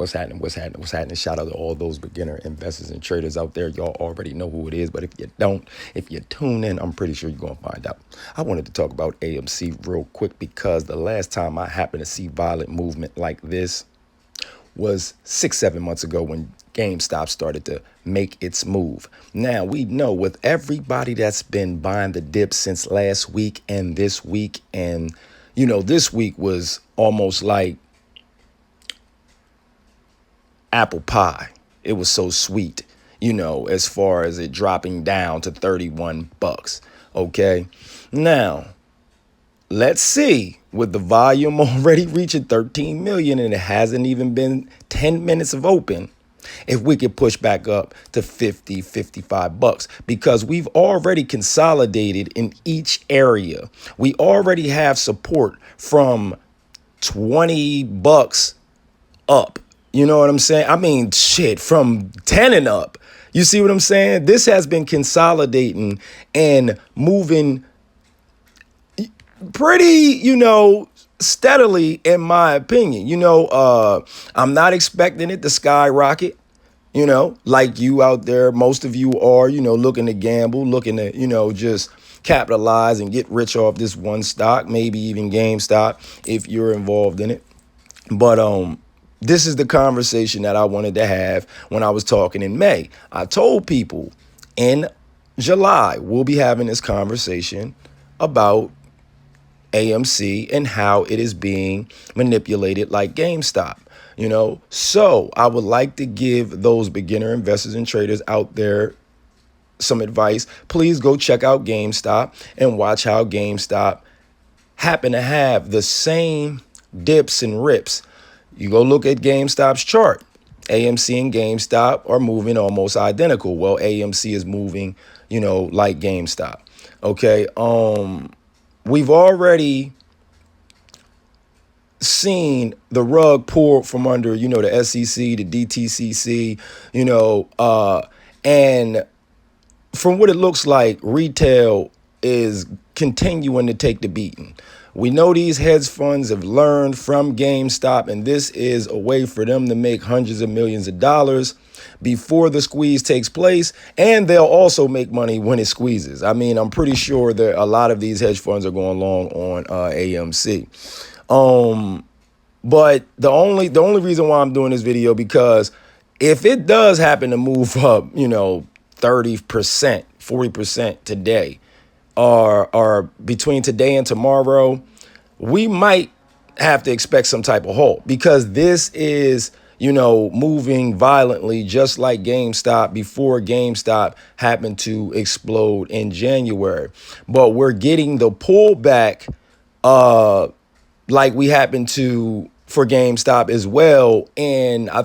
What's happening? What's happening? What's happening? Shout out to all those beginner investors and traders out there. Y'all already know who it is, but if you don't, if you tune in, I'm pretty sure you're going to find out. I wanted to talk about AMC real quick because the last time I happened to see violent movement like this was 6-7 months ago when GameStop started to make its move. Now, we know with everybody that's been buying the dip since last week and this week, and, you know, this week was almost like apple pie. It was so sweet, you know, as far as it dropping down to 31 bucks. Okay. Now, let's see, with the volume already reaching 13 million and it hasn't even been 10 minutes of open, if we could push back up to 50, 55 bucks, because we've already consolidated in each area. We already have support from 20 bucks up. You know what I'm saying? I mean, shit, from 10 and up. You see what I'm saying? This has been consolidating and moving pretty, you know, steadily, in my opinion. You know, I'm not expecting it to skyrocket, you know, like you out there. Most of you are, you know, looking to gamble, looking to, you know, just capitalize and get rich off this one stock, maybe even GameStop if you're involved in it. But this is the conversation that I wanted to have when I was talking in May. I told people in July, we'll be having this conversation about AMC and how it is being manipulated like GameStop, you know. So I would like to give those beginner investors and traders out there some advice. Please go check out GameStop and watch how GameStop happen to have the same dips and rips. You go look at GameStop's chart. AMC and GameStop are moving almost identical. Well, AMC is moving, you know, like GameStop. Okay. We've already seen the rug pulled from under, you know, the SEC, the DTCC, you know, and from what it looks like, retail is continuing to take the beating. We know these hedge funds have learned from GameStop, and this is a way for them to make hundreds of millions of dollars before the squeeze takes place, and they'll also make money when it squeezes. I mean, I'm pretty sure that a lot of these hedge funds are going long on AMC. But the only reason why I'm doing this video, because if it does happen to move up, you know, 30%, 40% today, or between today and tomorrow, we might have to expect some type of halt, because this is, you know, moving violently just like GameStop before GameStop happened to explode in January. But we're getting the pullback like we happened to for GameStop as well. And I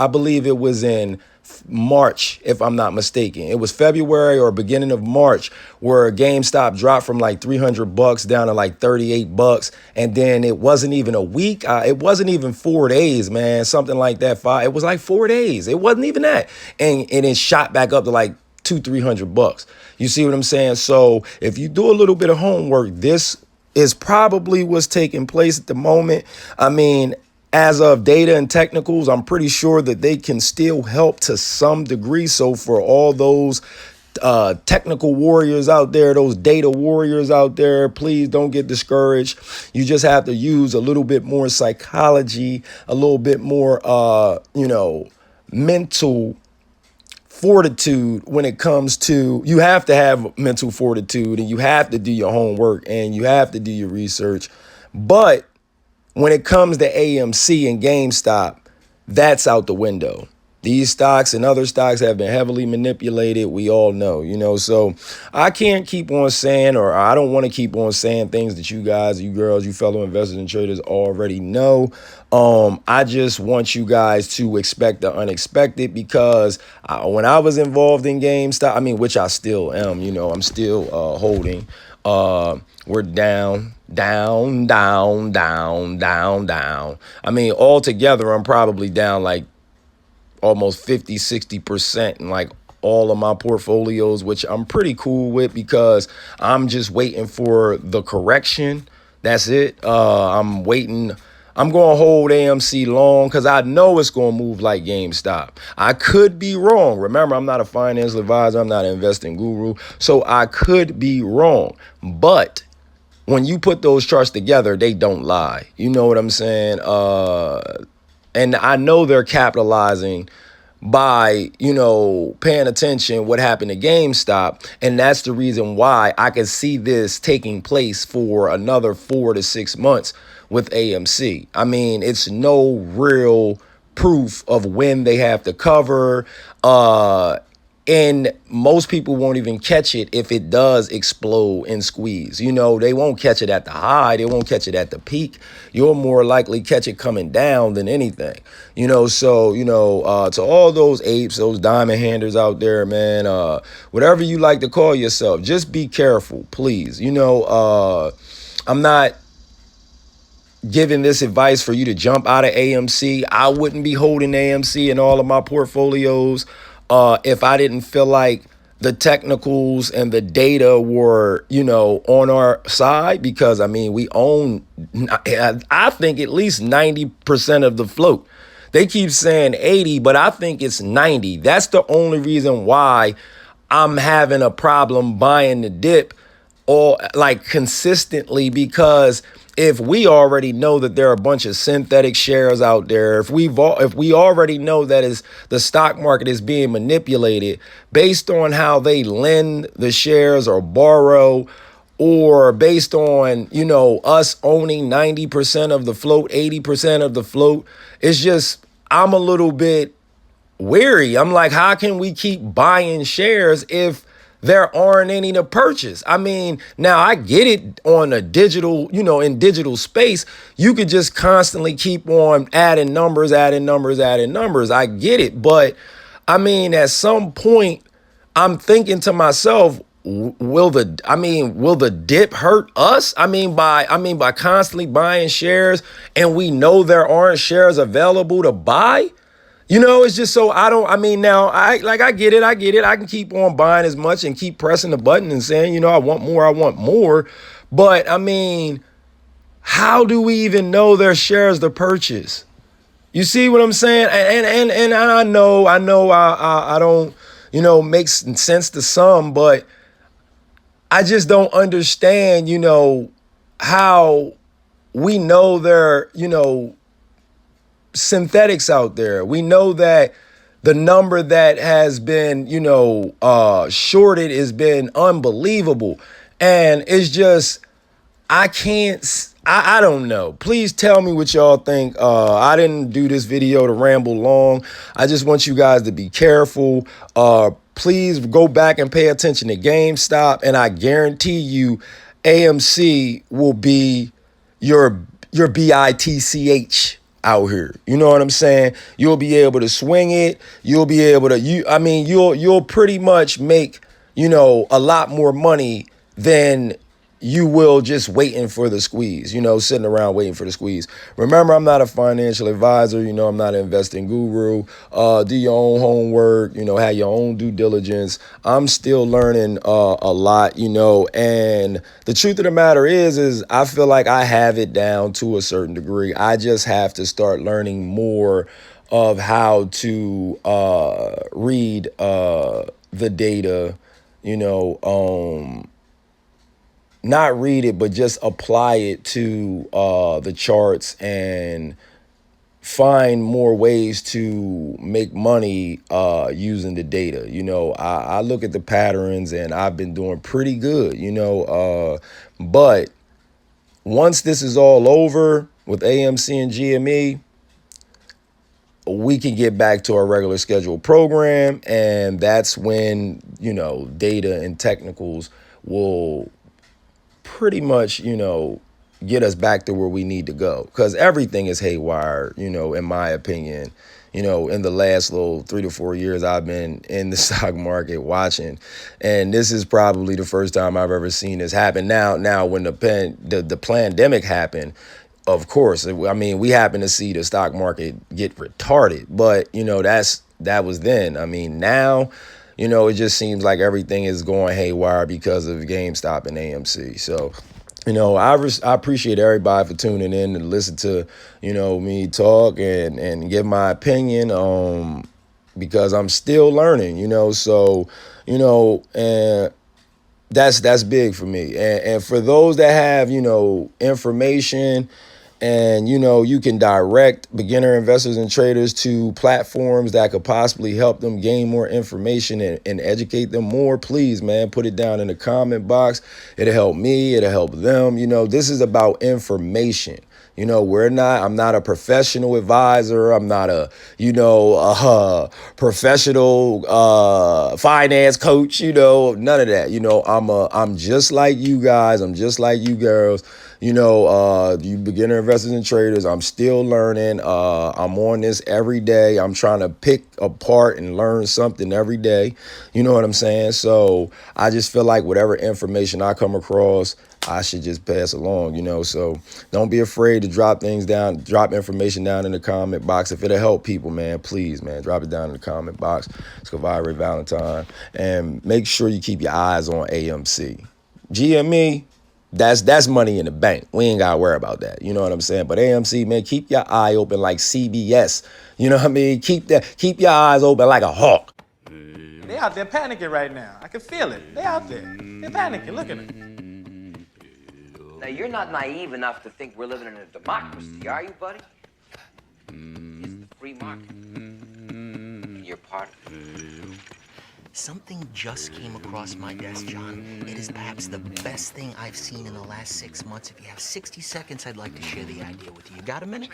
believe it was in March, if I'm not mistaken. It was February or beginning of March where GameStop dropped from like 300 bucks down to like 38 bucks. And then it wasn't even a week. It wasn't even 4 days, man. Something like that. It was like 4 days. It wasn't even that. And it shot back up to like 200-300 bucks. You see what I'm saying? So if you do a little bit of homework, this is probably what's taking place at the moment. I mean, as of data and technicals, I'm pretty sure that they can still help to some degree. So for all those technical warriors out there, those data warriors out there, please don't get discouraged. You just have to use a little bit more psychology, a little bit more, you know, mental fortitude when it comes to, you have to have mental fortitude, and you have to do your homework, and you have to do your research. But when it comes to AMC and GameStop, that's out the window. These stocks and other stocks have been heavily manipulated. We all know, you know, so I can't keep on saying, or I don't want to keep on saying things that you guys, you girls, you fellow investors and traders already know. I just want you guys to expect the unexpected, because when I was involved in GameStop, I mean, which I still am, you know, I'm still holding. We're down. I mean, altogether, I'm probably down like almost 50-60% in like all of my portfolios, which I'm pretty cool with, because I'm just waiting for the correction. That's it. I'm waiting I'm going to hold AMC long because I know it's going to move like GameStop. I could be wrong. Remember, I'm not a financial advisor. I'm not an investing guru. So I could be wrong. But when you put those charts together, they don't lie. You know what I'm saying? And I know they're capitalizing by, paying attention what happened to GameStop. And that's the reason why I can see this taking place for another 4 to 6 months with AMC. I mean, it's no real proof of when they have to cover. And most people won't even catch it if it does explode and squeeze. They won't catch it at the high. They won't catch it at the peak. You'll more likely catch it coming down than anything. To all those apes, those diamond handers out there, man, whatever you like to call yourself, just be careful, please. I'm not giving this advice for you to jump out of AMC. I wouldn't be holding AMC in all of my portfolios if I didn't feel like the technicals and the data were, on our side, because we own, I think, at least 90% of the float. They keep saying 80, but I think it's 90. That's the only reason why I'm having a problem buying the dip or like consistently, because if we already know that there are a bunch of synthetic shares out there, if we already know that the stock market is being manipulated based on how they lend the shares or borrow, or based on, us owning 90% of the float, 80% of the float, it's just, I'm a little bit weary. I'm like, how can we keep buying shares if there aren't any to purchase? Now I get it on a digital, in digital space, you could just constantly keep on adding numbers. I get it. But at some point, I'm thinking to myself, will the dip hurt us? By constantly buying shares, and we know there aren't shares available to buy. It's just so now I get it. I can keep on buying as much and keep pressing the button and saying, I want more. But how do we even know there's shares to purchase? You see what I'm saying? And I know I don't, makes sense to some, but I just don't understand, how we know there, synthetics out there. We know that the number that has been, shorted has been unbelievable. And it's just, I don't know. Please tell me what y'all think. I didn't do this video to ramble long. I just want you guys to be careful. Please go back and pay attention to GameStop. And I guarantee you AMC will be your BITCH out here. You know what I'm saying? You'll be able to swing it. You'll be able to, you'll pretty much make, a lot more money than you will just waiting for the squeeze, sitting around waiting for the squeeze. Remember, I'm not a financial advisor. I'm not an investing guru. Do your own homework, have your own due diligence. I'm still learning a lot, and the truth of the matter is I feel like I have it down to a certain degree. I just have to start learning more of how to read the data, not read it, but just apply it to the charts and find more ways to make money using the data. I look at the patterns and I've been doing pretty good, but once this is all over with AMC and GME, we can get back to our regular scheduled program. And that's when, data and technicals will pretty much, get us back to where we need to go, because everything is haywire, in my opinion. In the last little 3 to 4 years I've been in the stock market watching, and this is probably the first time I've ever seen this happen. Now when the pandemic happened, of course, we happen to see the stock market get retarded, but that was then. Now, it just seems like everything is going haywire because of GameStop and AMC. So I appreciate everybody for tuning in and listen to, me talk and give my opinion. Because I'm still learning, so, and that's big for me. And for those that have, information and, you can direct beginner investors and traders to platforms that could possibly help them gain more information and educate them more, please, man, put it down in the comment box. It'll help me. It'll help them. This is about information. I'm not a professional advisor. I'm not a, professional finance coach, none of that. I'm just like you guys. I'm just like you girls. You beginner investors and traders. I'm still learning. I'm on this every day. I'm trying to pick apart and learn something every day. You know what I'm saying? So I just feel like whatever information I come across, I should just pass along, so don't be afraid to drop information down in the comment box. If it'll help people, man, please, man, drop it down in the comment box. It's Kavire Valentine. And make sure you keep your eyes on AMC. GME, that's money in the bank. We ain't got to worry about that. You know what I'm saying? But AMC, man, keep your eye open like CBS. You know what I mean? Keep your eyes open like a hawk. They out there panicking right now. I can feel it. They out there. They're panicking. Look at them. Now, you're not naive enough to think we're living in a democracy, are you, buddy? It's the free market. And you're part of it. Something just came across my desk, John. It is perhaps the best thing I've seen in the last 6 months. If you have 60 seconds, I'd like to share the idea with you. You got a minute?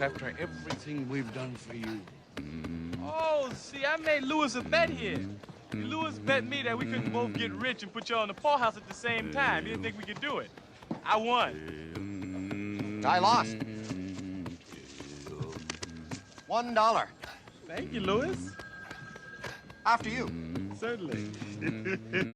After everything we've done for you. Oh, see, I made Lewis a bet here. Lewis bet me that we couldn't both get rich and put y'all in the poorhouse at the same time. He didn't think we could do it. I won. I lost. $1. Thank you, Lewis. After you. Certainly.